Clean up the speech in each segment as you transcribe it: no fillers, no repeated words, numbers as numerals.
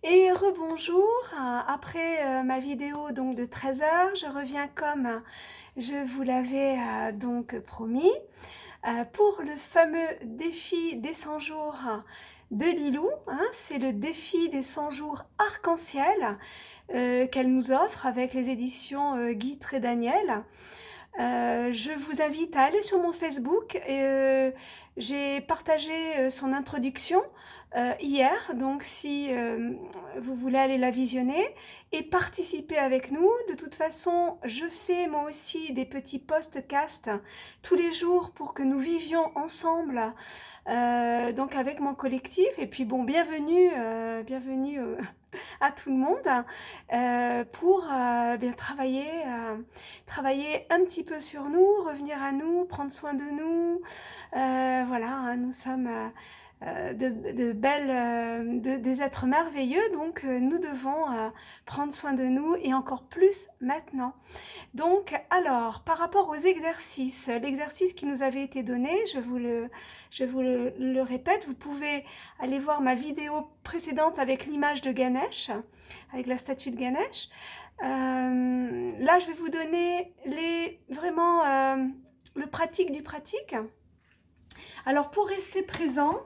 Et rebonjour, après ma vidéo donc de 13 heures, je reviens comme je vous l'avais donc promis pour le fameux défi des 100 jours de Lilou, hein. C'est le défi des 100 jours arc-en-ciel qu'elle nous offre avec les éditions Guy Trédaniel. Je vous invite à aller sur mon Facebook. J'ai partagé son introduction hier, donc si vous voulez aller la visionner et participer avec nous. De toute façon, je fais moi aussi des petits podcasts tous les jours pour que nous vivions ensemble, donc avec mon collectif. Et puis bon, bienvenue à tout le monde pour bien travailler un petit peu sur nous, revenir à nous, prendre soin de nous. Voilà, hein, nous sommes des êtres merveilleux, donc nous devons prendre soin de nous et encore plus maintenant. Donc, alors, par rapport aux exercices, l'exercice qui nous avait été donné, je vous le répète, vous pouvez aller voir ma vidéo précédente avec l'image de Ganesh, avec la statue de Ganesh. Là, je vais vous donner vraiment le pratique du pratique. Alors, pour rester présent,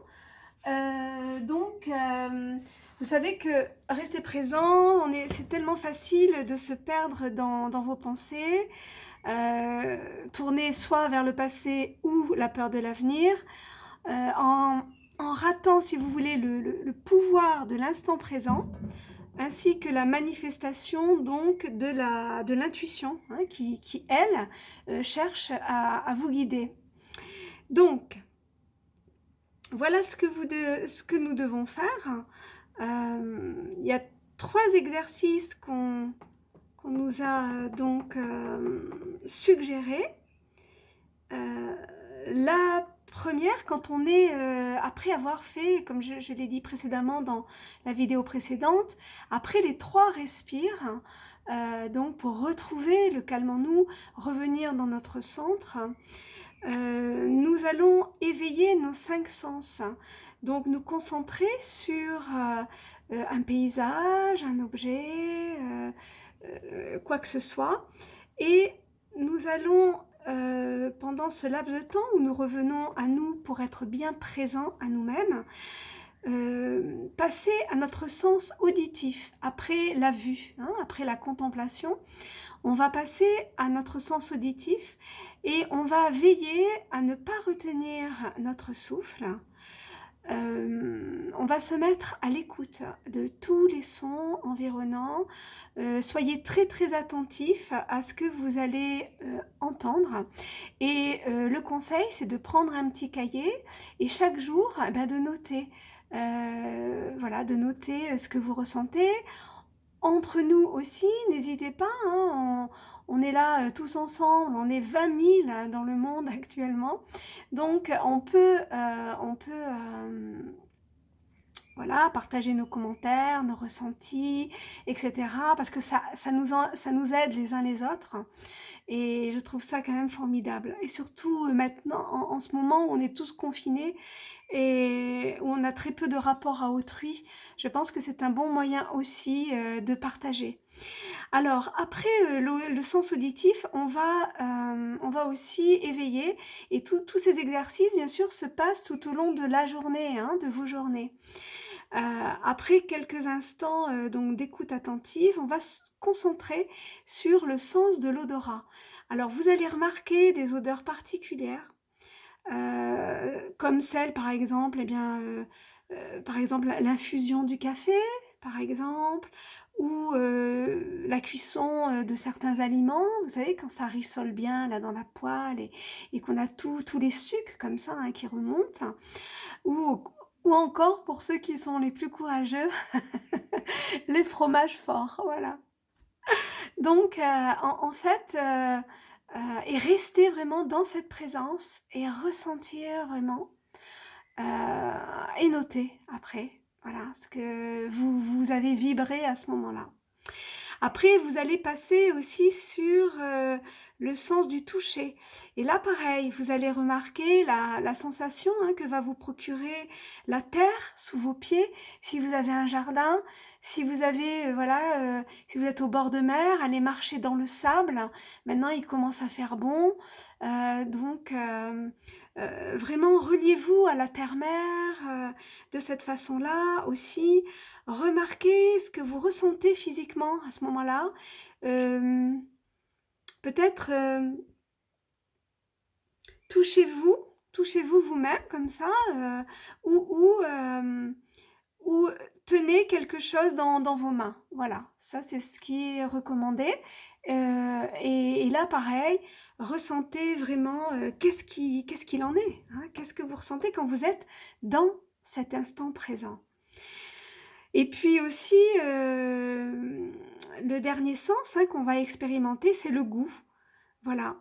vous savez que rester présent, c'est tellement facile de se perdre dans vos pensées, tourner soit vers le passé ou la peur de l'avenir, en ratant, si vous voulez, le pouvoir de l'instant présent, ainsi que la manifestation donc de l'intuition, hein, qui elle cherche à vous guider. Donc, voilà ce que nous devons faire. Il y a 3 exercices qu'on nous a donc suggérés. La première, quand on est, après avoir fait, comme je l'ai dit précédemment dans la vidéo précédente, après les 3 respires, donc pour retrouver le calme en nous, revenir dans notre centre, nous allons éveiller nos 5 sens. Donc nous concentrer sur un paysage, un objet, quoi que ce soit. Et nous allons, pendant ce laps de temps où nous revenons à nous pour être bien présents à nous-mêmes, passer à notre sens auditif, après la vue, hein, après la contemplation. On va passer à notre sens auditif et on va veiller à ne pas retenir notre souffle. On va se mettre à l'écoute de tous les sons environnants. Soyez très très attentifs à ce que vous allez entendre. Et le conseil, c'est de prendre un petit cahier et chaque jour, de noter. Voilà, de noter ce que vous ressentez. Entre nous aussi, n'hésitez pas, hein, on est là tous ensemble, on est 20 000 dans le monde actuellement, donc voilà, partager nos commentaires, nos ressentis, etc. Parce que ça nous aide les uns les autres. Et je trouve ça quand même formidable. Et surtout maintenant, en ce moment où on est tous confinés et où on a très peu de rapport à autrui, je pense que c'est un bon moyen aussi de partager. Alors après le sens auditif, on va aussi éveiller, et tous ces exercices bien sûr se passent tout au long de la journée, hein, de vos journées. Après quelques instants donc d'écoute attentive, on va se concentrer sur le sens de l'odorat. Alors vous allez remarquer des odeurs particulières, comme celle par exemple, par exemple l'infusion du café, par exemple, ou la cuisson de certains aliments. Vous savez, quand ça rissole bien là dans la poêle et qu'on a tous les sucs comme ça, hein, qui remontent, ou, ou encore pour ceux qui sont les plus courageux, les fromages forts, voilà. Donc en fait, et rester vraiment dans cette présence et ressentir vraiment, et noter après, voilà, ce que vous avez vibré à ce moment-là. Après, vous allez passer aussi sur le sens du toucher. Et là, pareil, vous allez remarquer la sensation que va vous procurer la terre sous vos pieds, si vous avez un jardin, si vous avez, si vous êtes au bord de mer, allez marcher dans le sable. Maintenant, il commence à faire bon. Vraiment, reliez-vous à la terre-mère de cette façon-là aussi. Remarquez ce que vous ressentez physiquement à ce moment-là. Euh, Peut-être touchez-vous vous-même comme ça, ou tenez quelque chose dans vos mains. Voilà, ça c'est ce qui est recommandé. Et là, pareil, ressentez vraiment qu'est-ce qu'il en est, hein, qu'est-ce que vous ressentez quand vous êtes dans cet instant présent. Et puis aussi, le dernier sens qu'on va expérimenter, c'est le goût. Voilà.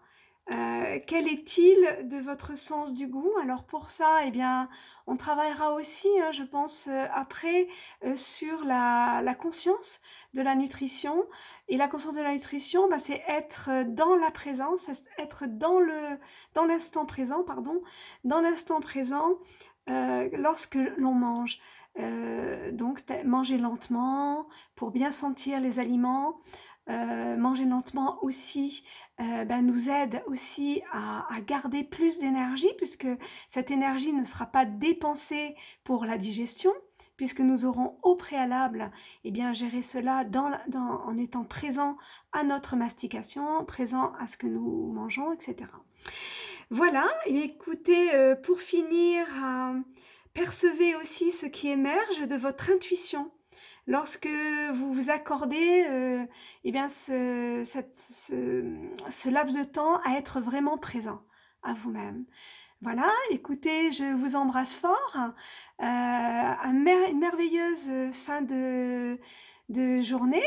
Quel est-il de votre sens du goût? Alors pour ça, eh bien, on travaillera aussi, je pense, après, sur la conscience de la nutrition. Et la conscience de la nutrition, c'est être dans la présence, être dans l'instant présent, pardon, dans l'instant présent lorsque l'on mange. Donc, manger lentement pour bien sentir les aliments. Manger lentement aussi nous aide aussi à garder plus d'énergie, puisque cette énergie ne sera pas dépensée pour la digestion, puisque nous aurons au préalable géré cela en étant présent à notre mastication, présent à ce que nous mangeons, etc. Voilà, et écoutez, pour finir, percevez aussi ce qui émerge de votre intuition. Lorsque vous vous accordez ce laps de temps à être vraiment présent à vous-même. Voilà, écoutez, je vous embrasse fort. Une merveilleuse fin de journée,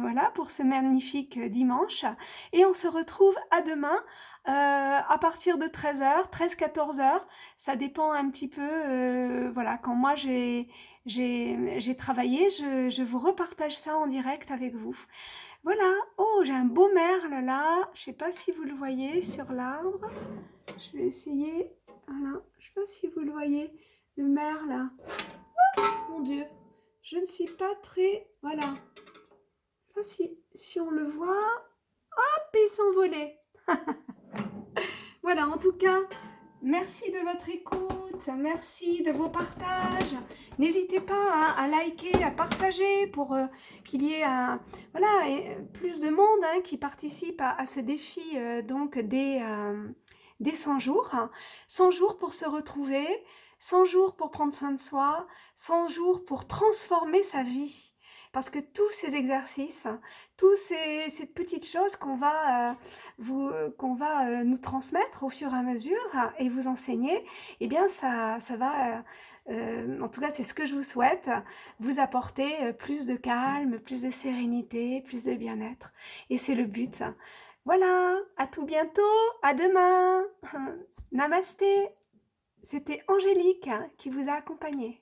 voilà, pour ce magnifique dimanche. Et on se retrouve à demain à partir de 13h, 13-14h. Ça dépend un petit peu, voilà, quand moi j'ai travaillé, je vous repartage ça en direct avec vous. Voilà, oh, j'ai un beau merle là, je sais pas si vous le voyez sur l'arbre. Je vais essayer, voilà, je sais pas si vous le voyez, le merle. Oh, mon Dieu, je ne suis pas très, voilà. Je sais pas si on le voit. Hop, il s'envolait. Voilà, en tout cas, merci de votre écoute, merci de vos partages. N'hésitez pas à liker, à partager pour qu'il y ait plus de monde qui participe à ce défi des 100 jours. 100 jours pour se retrouver, 100 jours pour prendre soin de soi, 100 jours pour transformer sa vie. Parce que tous ces exercices, toutes ces petites choses qu'on va nous transmettre au fur et à mesure et vous enseigner, eh bien ça va, en tout cas c'est ce que je vous souhaite, vous apporter plus de calme, plus de sérénité, plus de bien-être. Et c'est le but. Voilà, à tout bientôt, à demain. Namasté. C'était Angélique qui vous a accompagné.